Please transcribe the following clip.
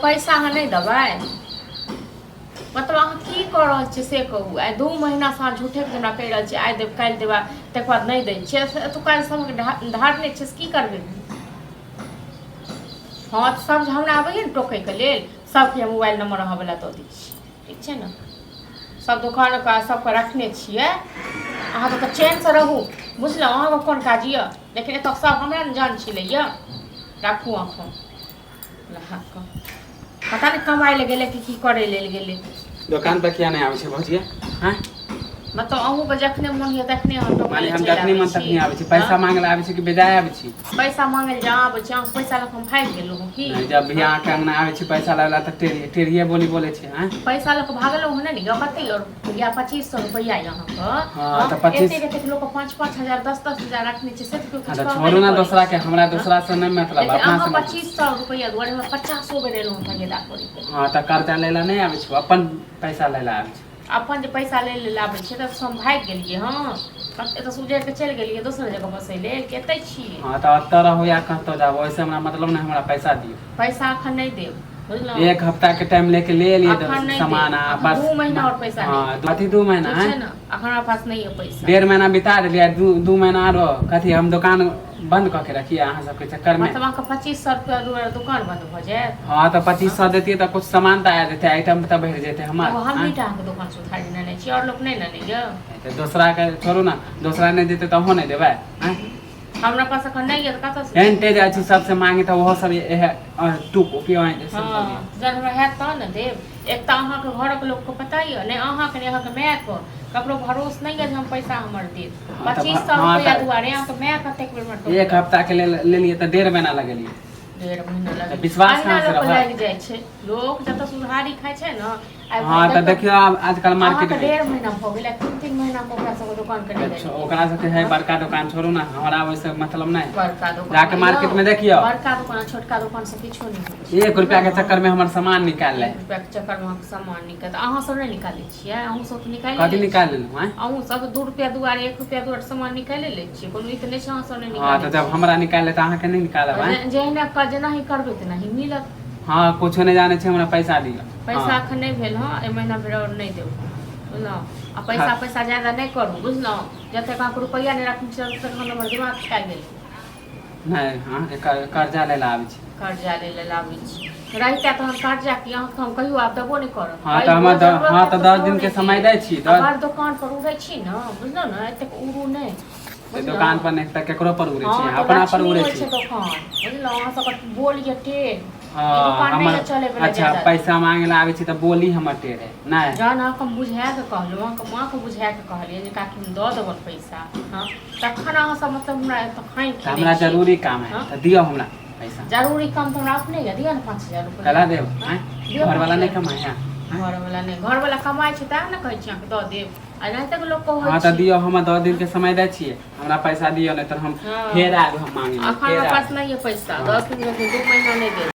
पैसा अहाँ नहीं देबै मतलब अहाँ की कऽ रहल छियै से कहू आइ 2 महीना से अहाँ झूठे हमरा कहि रहल छियै आइ देब काल्हि देबा तकर बाद नहीं दै छियै एतुका समयके धारने छियै की करबै हाँ तऽ सब हमरा आबैए ने टोकैके लेल सबके मोबाइल नंबर अहाँवला दऽ दै छी ठीक छै ने सब दोकानके सबके रखने छियै अहाँ तऽ चैनसँ रहू बुझलहुँ अहाँके कोन काज यऽ लेकिन एतऽ सब हमरा ने जान छिलैए राखू अहाँ पता नहीं कमाई ले गेले कि करे ले गेले दुकान पर किया नहीं आवे छे भौजिया हैं मतलब अहू के जखने मन है तखने हम तो माने हम जखने मन तखने आवे छी पैसा मांगले आवे छी कि बेजाय आवे छी पैसा मांगल जा आवे छी हम पैसा लख हम भाग गेलौ की जब भी यहाँ के अंगना आवे छी पैसा लेला त टेढ़िए बोली बोले छी हैं पैसा लख भागलो हने नि कते और या 2500 रुपया यहाँ क हां त 25 एते लोग 5-5000 10-10,000 रखने छै से तो कुछ छोड़ू ना दूसरा के हमरा दूसरा से नहीं मतलब अपना से 2500 रुपया दुआरे में 50 बेर एलो फगेदा करी हां त कर्जा लेला नहीं आवे छी अपन पैसा लेला आवे छी अपन जे पैसा ले लाबै छै त हम भाग गेलिए हां एत सुजर के चल गेलिए दोसर जगह बसै लेल केतै छी हां त अत्तर रहो या कहतो जाब ओइसे हमरा मतलब नहीं हमरा पैसा दियो पैसा अखन नहीं देब बुझलो एक हफ्ता के टाइम लेके ले लिए सामान बस 2 महीना और पैसा हां कथि 2 महीना है ना अखन हमरा पास नहीं है पैसा 1.5 महीना बिता देलिए 2 महीना आरो कथि हम दुकान बंद क के रखिए अहाँ सब के चक्कर में मतलब अहाँ 2500 रुपया दुकान बंद भ जाए हां त 2500 देतिए त कुछ सामान त आ जेते आइटम त बढ़ जेते हमार हम भी टांग के दुकान से उठाड़ी नहीं छी और लोग नहीं ना नहीं य दूसरा के छोड़ू ना दूसरा नहीं देते त हो नहीं देबे हैं हमरा पास अखन नहीं है त कत से एंटे जे अछि सबसे मांगे त वो सब एहे टुक उपयो है हां जन हमरा है त न देब एक त अहाँ के घर के लोग को पता ही नहीं अहाँ के अहाँ के माय को ककरो भरोस नहीं है हम पैसा हमर दे 2500 रुपया दुआरे अहाँ के माय कते बेर एक हफ्ता के ले लिए त 1.5 महीना लगलिए 1.5 महीना लगे विश्वास कहां से रहा लग जाय छै लोग जत सुधारी खाय छै न हां त देखियो आजकल मार्केट में 1.5 महीना भ गेलै 3 महीना पर ओकरा सब दुकान करे अच्छा ओकरा से है बड़का दुकान छोड़ू ना हमरा वैसे मतलब नहीं बड़का दुकान जाके मार्केट में देखियो बड़का दुकान छोटका दुकान से किछो नहीं 1 रुपया के चक्कर में हमर सामान निकाल ले 1 रुपया के चक्कर में सामान निकाल अहाँ सब नहीं निकालै छियै अहूँ सब निकाल कथि निकाल लेलु हैं अहूँ सब 2 रुपया दुआरे 1 रुपया दुआरे सामान निकाल ले छियै कोनो ई त नहीं छै अहाँ सब नहीं निकाल हां त जब हमरा निकाल ले त अहाँ के नहीं निकालब हैं जेहने का जेना ही करबै त नहीं मिलत हां कुछ नहीं जाने छै हमरा पैसा दियो पैसा अखन नहीं भेल हां ए महीना भर और नहीं देब बुझलौ आ पैसा ज्यादा नहीं करू बुझलौ जते का रुपया नहीं रखन छै तक हमर दिमाग खा गेल नहीं हां कर्जा ले आबै छी कर्जा ले लाबै छी रहिता त हम कर्जा की अहाँ हम कहियो आब देबो नहीं करब हां त हम हां त 10 दिन के समय दै छी हर दुकान पर उड़ै छी न बुझलौ न एते उड़ू नहीं दुकान पर नहीं त केकरो पर उड़ै छी अपना पर उड़ै छी दुकान बुझलौ अहाँ सब बोलिए टेढ़ हमर अच्छा पैसा मांगे ला आवे छी त बोली हमर टेढ़ है नहीं जान हम बुझा के कहलौ अहाँ मां के बुझा के कहलिए जे काकी हम द देबन पैसा हां तखन अहाँ सब मतलब हमरा तखन हमरा जरूरी काम है त दियो हमरा पैसा जरूरी काम त हमरा अपने दियो न 5000 रुपया कला देब हैं घर वाला नहीं कमाई है घर वाला कमाई छै त न कहै छी अहाँ द देब आ नहीं तक लोग कहै हां त दियो हम 10 दिन के समय दै छिए हमरा पैसा दियो नहीं त हम फेर आब हम मांगे अखन हमरा पास नहीं है पैसा 10 दिन में 2 महीना नहीं दे